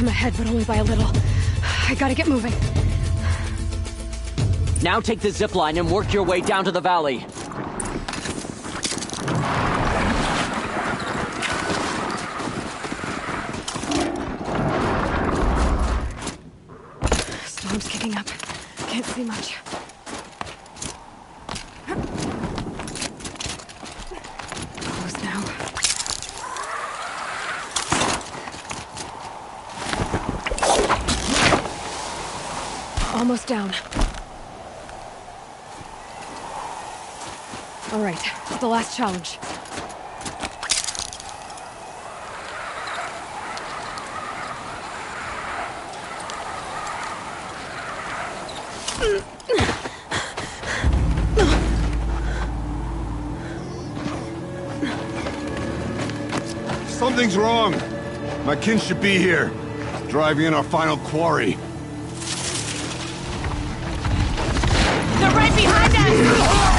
I'm ahead, but only by a little. I gotta get moving. Now take the zip line and work your way down to the valley. Storm's kicking up. Can't see much. Close now. Almost down. All right, the last challenge. Something's wrong. My kin should be here, driving in our final quarry. They're right behind us!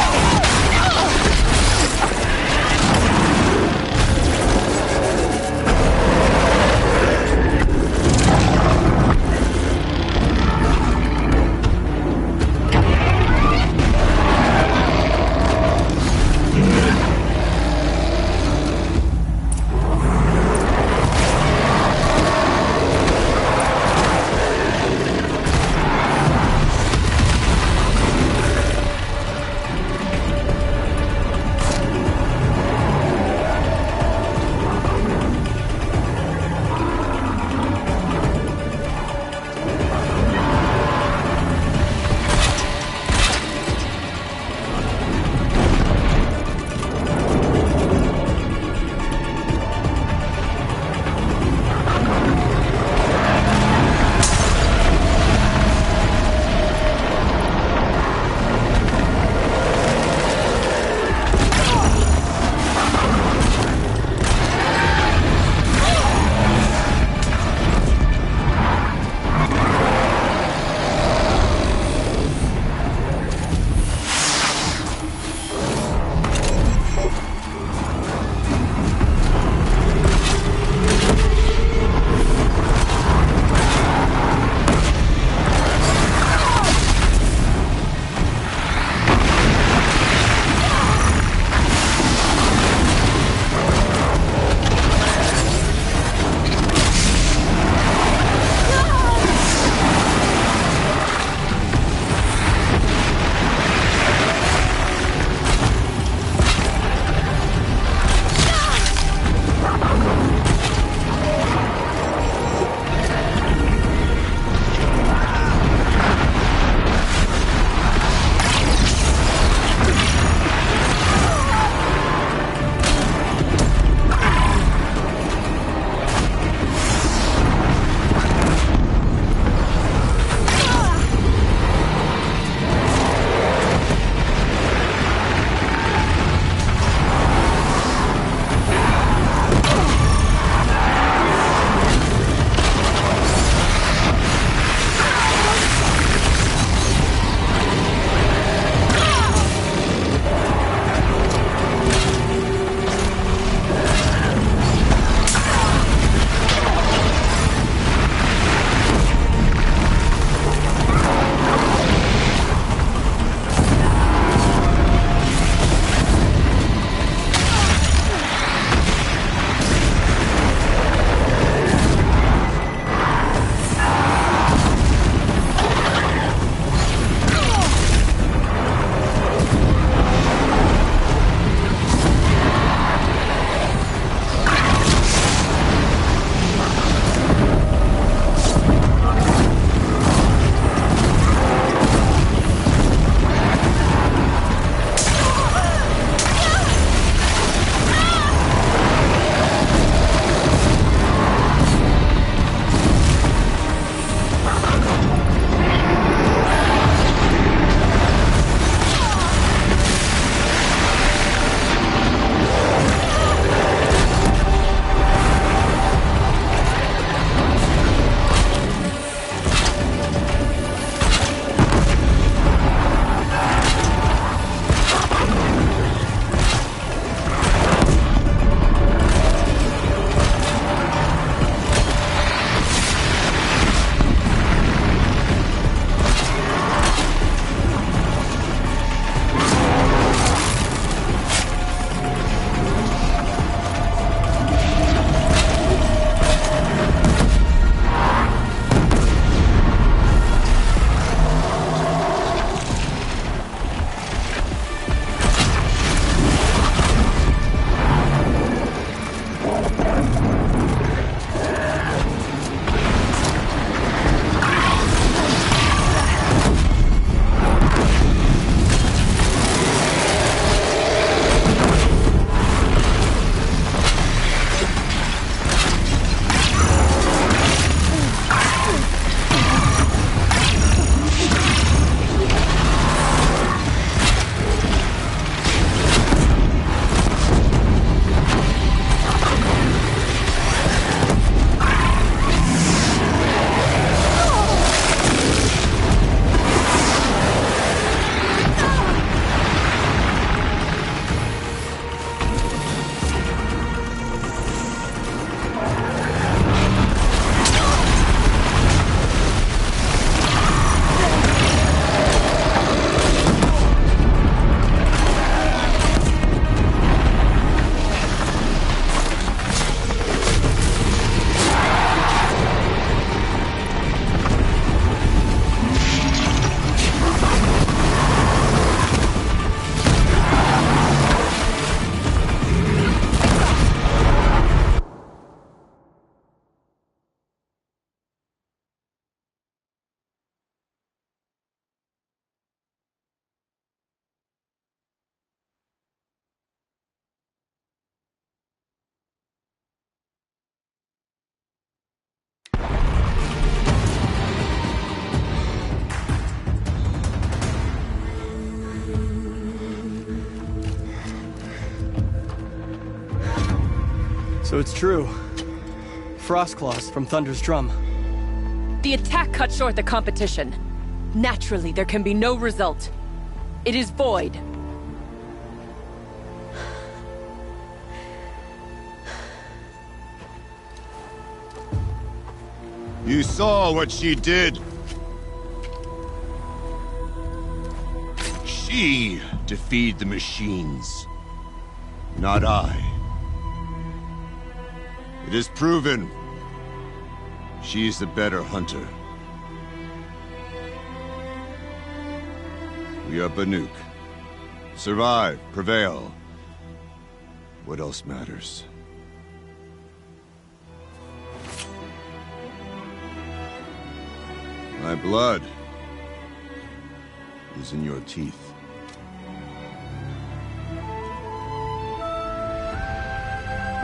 So it's true. Frostclaws from Thunder's drum. The attack cut short the competition. Naturally, there can be no result. It is void. You saw what she did. She defeated the machines, not I. It is proven. She is the better hunter. We are Banuk. Survive, prevail. What else matters? My blood is in your teeth.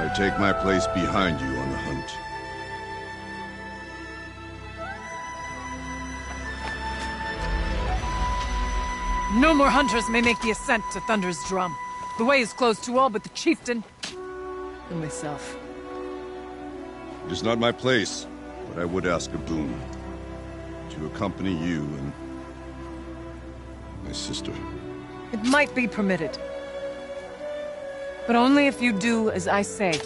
I take my place behind you on the hunt. No more hunters may make the ascent to Thunder's drum. The way is closed to all but the chieftain and myself. It is not my place, but I would ask a boon. To accompany you and my sister. It might be permitted. But only if you do as I say.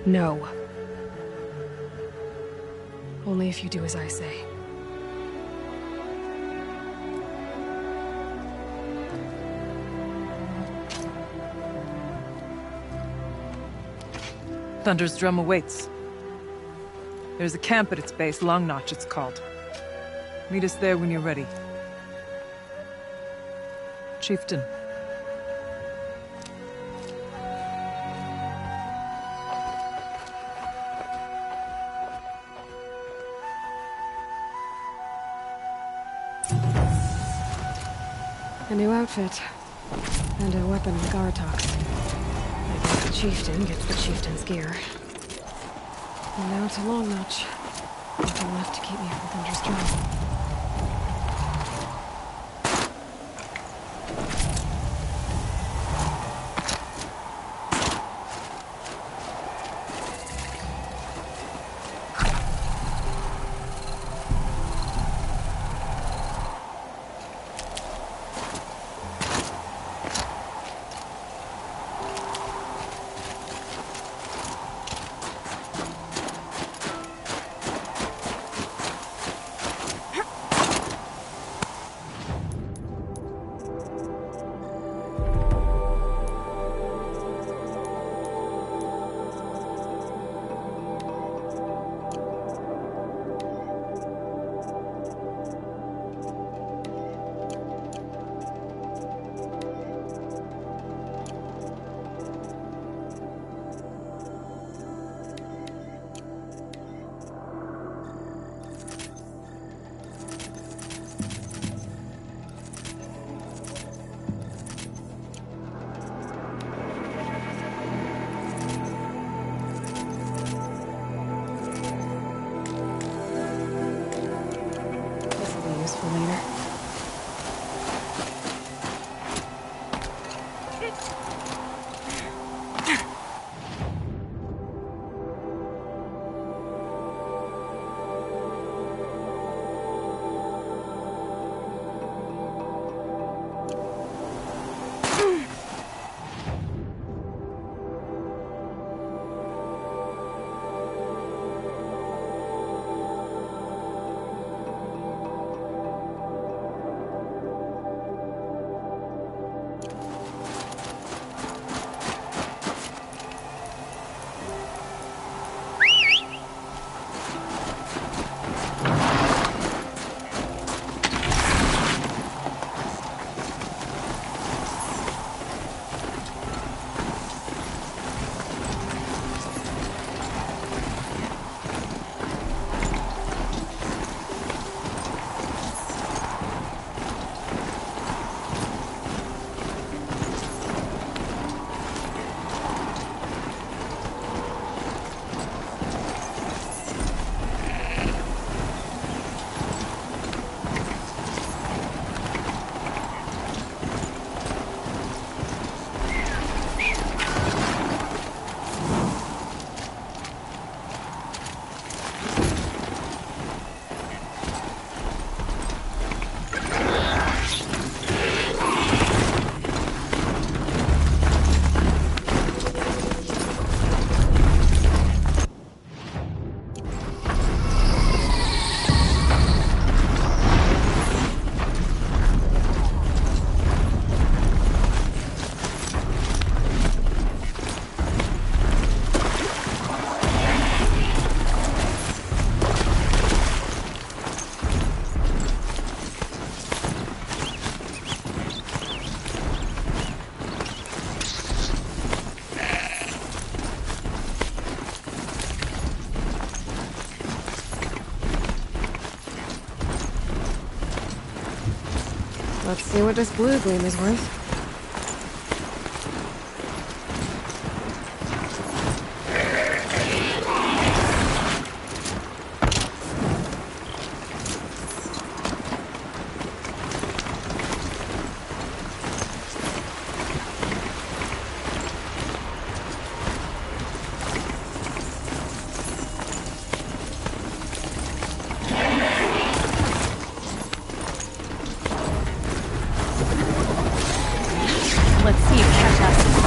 No. Only if you do as I say. Thunder's drum awaits. There's a camp at its base, Long Notch it's called. Meet us there when you're ready. Chieftain. A new outfit. And a weapon of Gartox. I guess the chieftain gets the chieftain's gear. And now to Long Notch. Nothing left to keep me from Thunder's drum. Let's see what this blue gleam is worth. Let's see if catch us.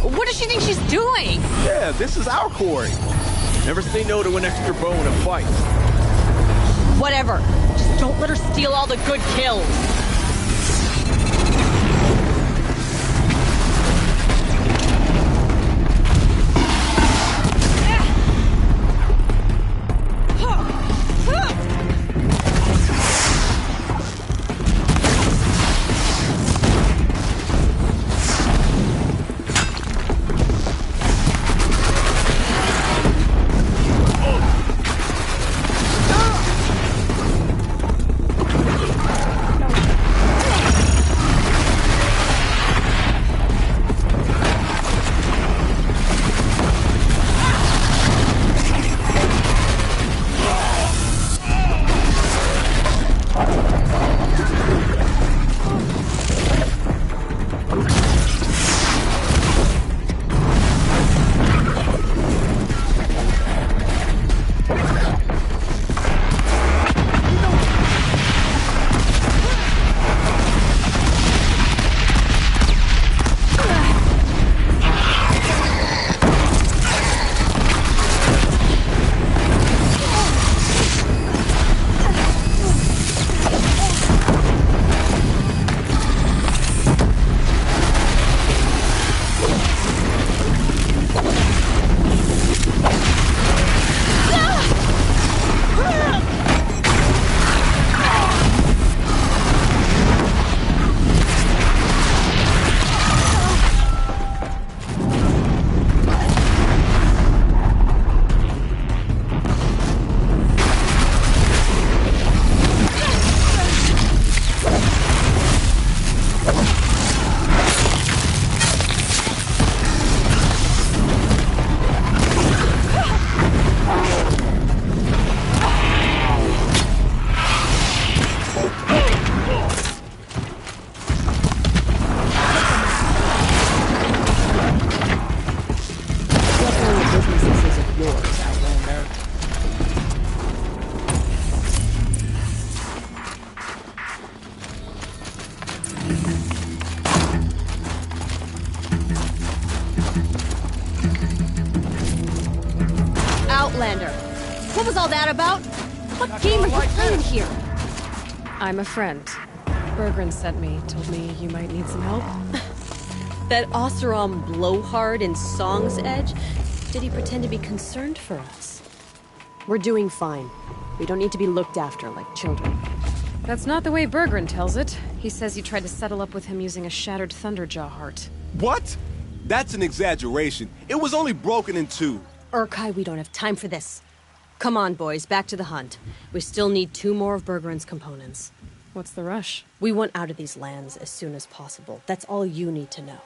What does she think she's doing? Yeah, this is our quarry. Never say no to an extra bow in a fight. Whatever. Just don't let her steal all the good kills. Outlander. What was all that about? What game are you playing here? I'm a friend. Bergren sent me, told me you might need some help. That Oseram blowhard in Song's Edge? Did he pretend to be concerned for us? We're doing fine. We don't need to be looked after like children. That's not the way Bergren tells it. He says you tried to settle up with him using a shattered Thunderjaw heart. What? That's an exaggeration. It was only broken in two. Urkai, we don't have time for this. Come on, boys, back to the hunt. We still need 2 more of Bergeron's components. What's the rush? We want out of these lands as soon as possible. That's all you need to know.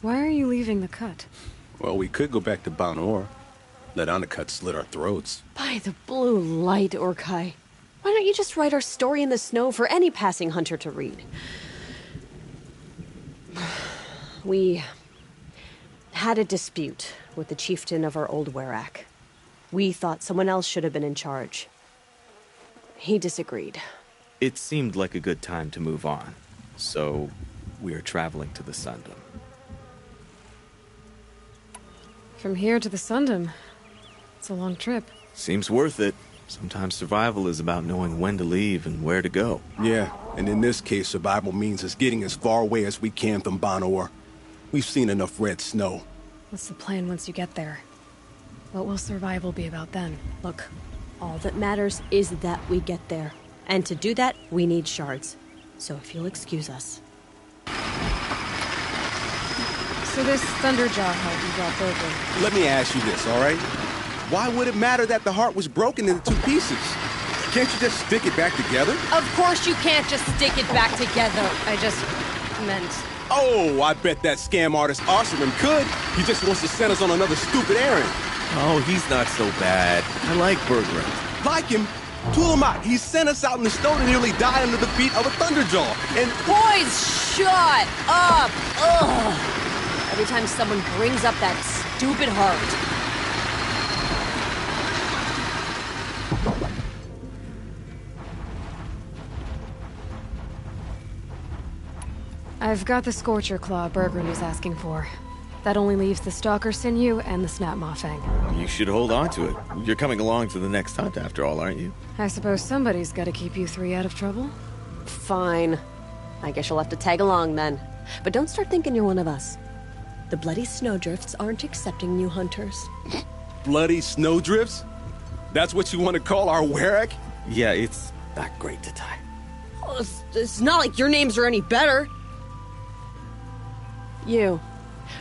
Why are you leaving the cut? Well, we could go back to Banor. Let Undercut slit our throats. By the blue light, Urkai. Why don't you just write our story in the snow for any passing hunter to read? We had a dispute with the chieftain of our old Werak. We thought someone else should have been in charge. He disagreed. It seemed like a good time to move on, so we are traveling to the Sundom. From here to the Sundom. It's a long trip. Seems worth it. Sometimes survival is about knowing when to leave and where to go. Yeah, and in this case, survival means us getting as far away as we can from Banor. We've seen enough red snow. What's the plan once you get there? What will survival be about then? Look, all that matters is that we get there. And to do that, we need shards. So if you'll excuse us. So this Thunderjaw heart you brought Bergeron. Let me ask you this, all right? Why would it matter that the heart was broken into 2 pieces? Can't you just stick it back together? Of course you can't just stick it back together. I just meant... Oh, I bet that scam artist Oseram could. He just wants to send us on another stupid errand. Oh, he's not so bad. I like Bergeron. Like him? Tulamot, he sent us out in the snow to nearly die under the feet of a Thunderjaw. And... Boys, shut up! Ugh! Every time someone brings up that stupid heart. I've got the Scorcher Claw Bergeron was asking for. That only leaves the Stalker Sinew and the Snap Maw Fang. You should hold on to it. You're coming along to the next hunt after all, aren't you? I suppose somebody's gotta keep you 3 out of trouble. Fine. I guess you'll have to tag along then. But don't start thinking you're one of us. The Bloody Snowdrifts aren't accepting new hunters. Bloody Snowdrifts? That's what you want to call our Werak? Yeah, it's not great to tie. Oh, it's not like your names are any better.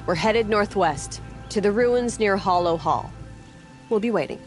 We're headed northwest, to the ruins near Hollow Hall. We'll be waiting.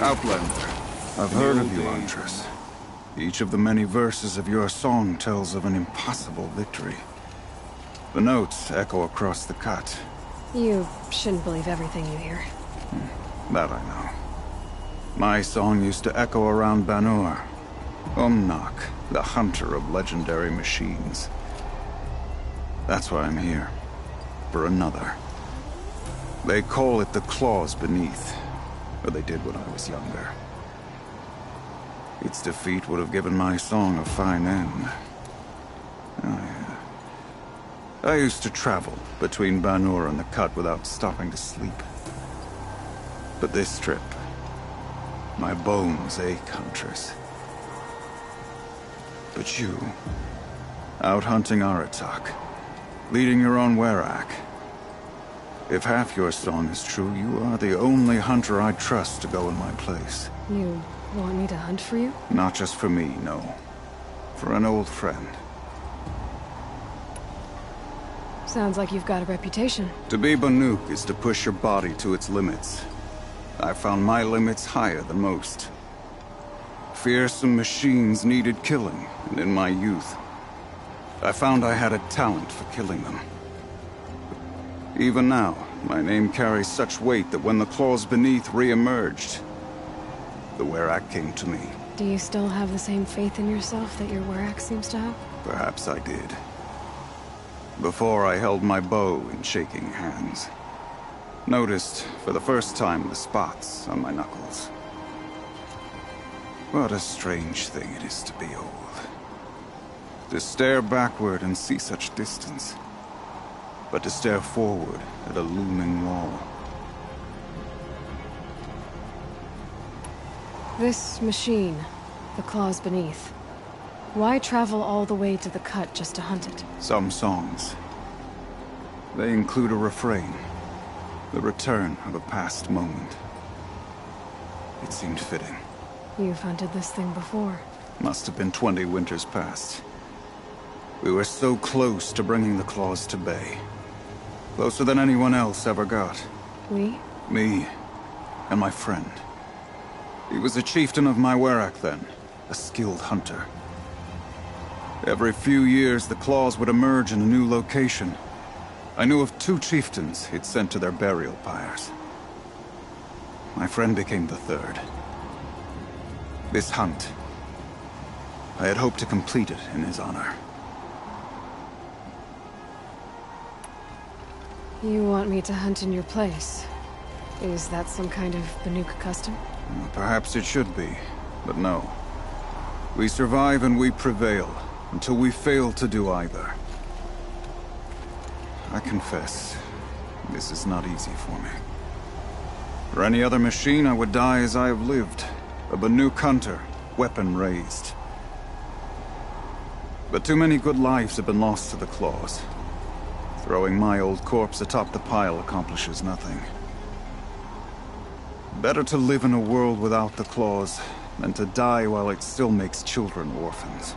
Outlander, I've heard of you, Huntress. Each of the many verses of your song tells of an impossible victory. The notes echo across the cut. You shouldn't believe everything you hear. That I know. My song used to echo around Banur. Umnak, the hunter of legendary machines. That's why I'm here. For another. They call it the Claws Beneath. Or they did when I was younger. Its defeat would have given my song a fine end. Oh, yeah. I used to travel between Banur and the Cut without stopping to sleep. But this trip, my bones ache, Huntress. But you, out hunting Aratak, leading your own Werak. If half your song is true, you are the only hunter I'd trust to go in my place. You want me to hunt for you? Not just for me, no. For an old friend. Sounds like you've got a reputation. To be Banuk is to push your body to its limits. I found my limits higher than most. Fearsome machines needed killing, and in my youth, I found I had a talent for killing them. Even now, my name carries such weight that when the Claws Beneath re-emerged, the Werak came to me. Do you still have the same faith in yourself that your Werak seems to have? Perhaps I did. Before I held my bow in shaking hands. Noticed, for the first time, the spots on my knuckles. What a strange thing it is to be old. To stare backward and see such distance. But to stare forward at a looming wall. This machine, the Claws Beneath. Why travel all the way to the Cut just to hunt it? Some songs. They include a refrain. The return of a past moment. It seemed fitting. You've hunted this thing before. Must have been 20 winters past. We were so close to bringing the Claws to bay. Closer than anyone else ever got. We? Me. And my friend. He was a chieftain of my Werak then. A skilled hunter. Every few years, the Claws would emerge in a new location. I knew of 2 chieftains he'd sent to their burial pyres. My friend became the 3rd. This hunt, I had hoped to complete it in his honor. You want me to hunt in your place? Is that some kind of Banuk custom? Perhaps it should be, but no. We survive and we prevail, until we fail to do either. I confess, this is not easy for me. For any other machine, I would die as I have lived. A Banuk hunter, weapon raised. But too many good lives have been lost to the Claws. Throwing my old corpse atop the pile accomplishes nothing. Better to live in a world without the Claws than to die while it still makes children orphans.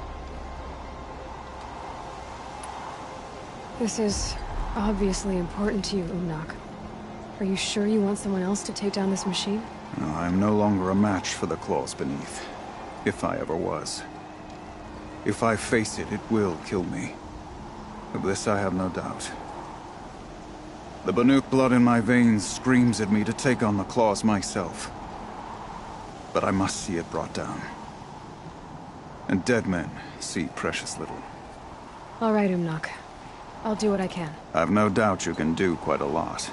This is obviously important to you, Umnak. Are you sure you want someone else to take down this machine? No, I'm no longer a match for the Claws Beneath. If I ever was. If I face it, it will kill me. Of this I have no doubt. The Banuk blood in my veins screams at me to take on the Claws myself. But I must see it brought down. And dead men see precious little. All right, Umnak. I'll do what I can. I've no doubt you can do quite a lot.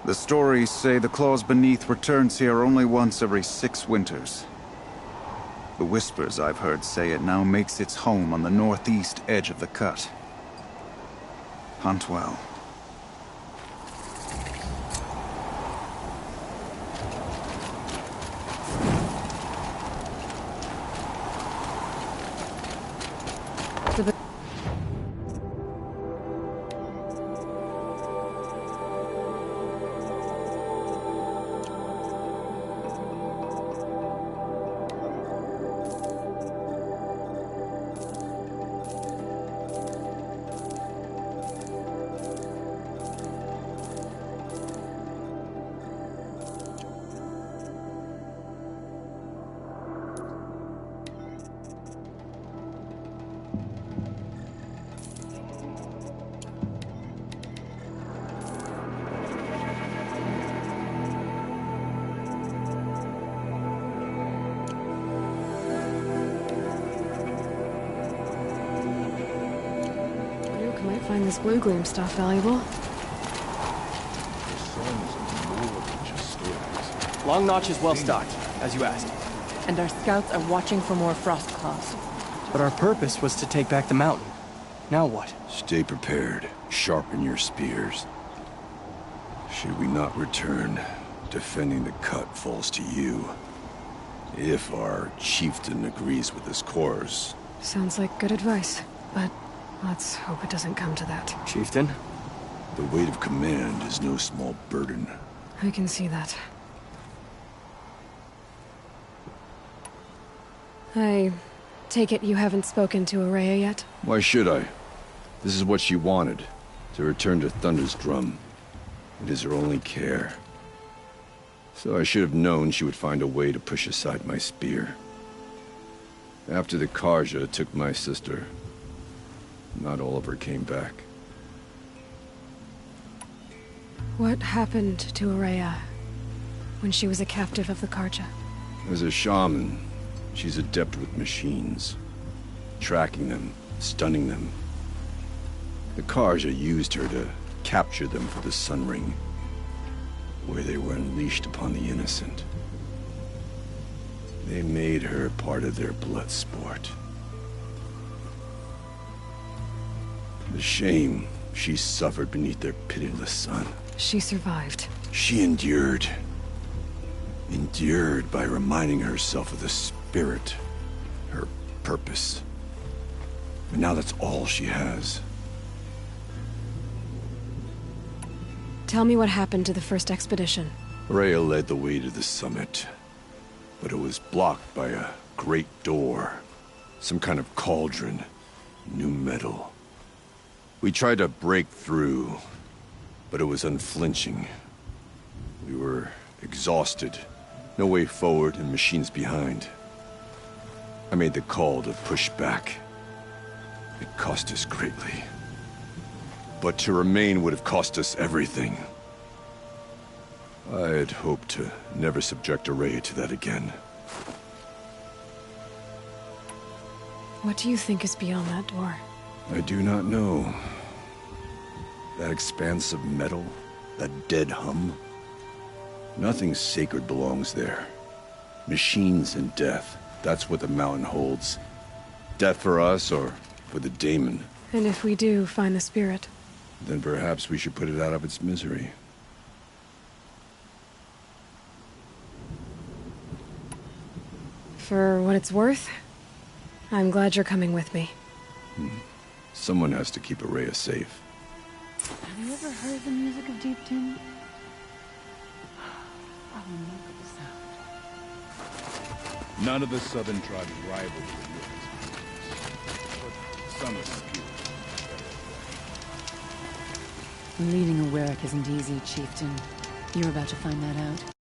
The stories say the Claws Beneath returns here only once every 6 winters. The whispers I've heard say it now makes its home on the northeast edge of the Cut. Hunt well. find this blue gleam stuff valuable. Long Notch is well stocked, as you asked. And our scouts are watching for more frost claws. But our purpose was to take back the mountain. Now what? Stay prepared. Sharpen your spears. Should we not return, defending the cut falls to you. If our chieftain agrees with his course. Sounds like good advice, but let's hope it doesn't come to that. Chieftain? The weight of command is no small burden. I can see that. I take it you haven't spoken to Ourea yet? Why should I? This is what she wanted, to return to Thunder's Drum. It is her only care. So I should have known she would find a way to push aside my spear. After the Carja took my sister, not all of her came back. What happened to Ourea when she was a captive of the Carja? As a shaman, she's adept with machines. Tracking them, stunning them. The Carja used her to capture them for the Sun Ring, where they were unleashed upon the innocent. They made her part of their blood sport. The shame she suffered beneath their pitiless sun. She survived. She endured. Endured by reminding herself of the spirit, her purpose. And now that's all she has. Tell me what happened to the first expedition. Ourea led the way to the summit, but it was blocked by a great door. Some kind of cauldron, new metal. We tried to break through, but it was unflinching. We were exhausted, no way forward and machines behind. I made the call to push back. It cost us greatly. But to remain would have cost us everything. I had hoped to never subject Ourea to that again. What do you think is beyond that door? I do not know. That expanse of metal, that dead hum. Nothing sacred belongs there. Machines and death, that's what the mountain holds. Death for us or for the daemon. And if we do find the spirit? Then perhaps we should put it out of its misery. For what it's worth, I'm glad you're coming with me. Someone has to keep Ourea safe. Have you ever heard the music of Deep Tin? I will never the sound. None of the southern tribes rival the North. But some are skilled. Leading a Werak isn't easy, Chieftain. You're about to find that out.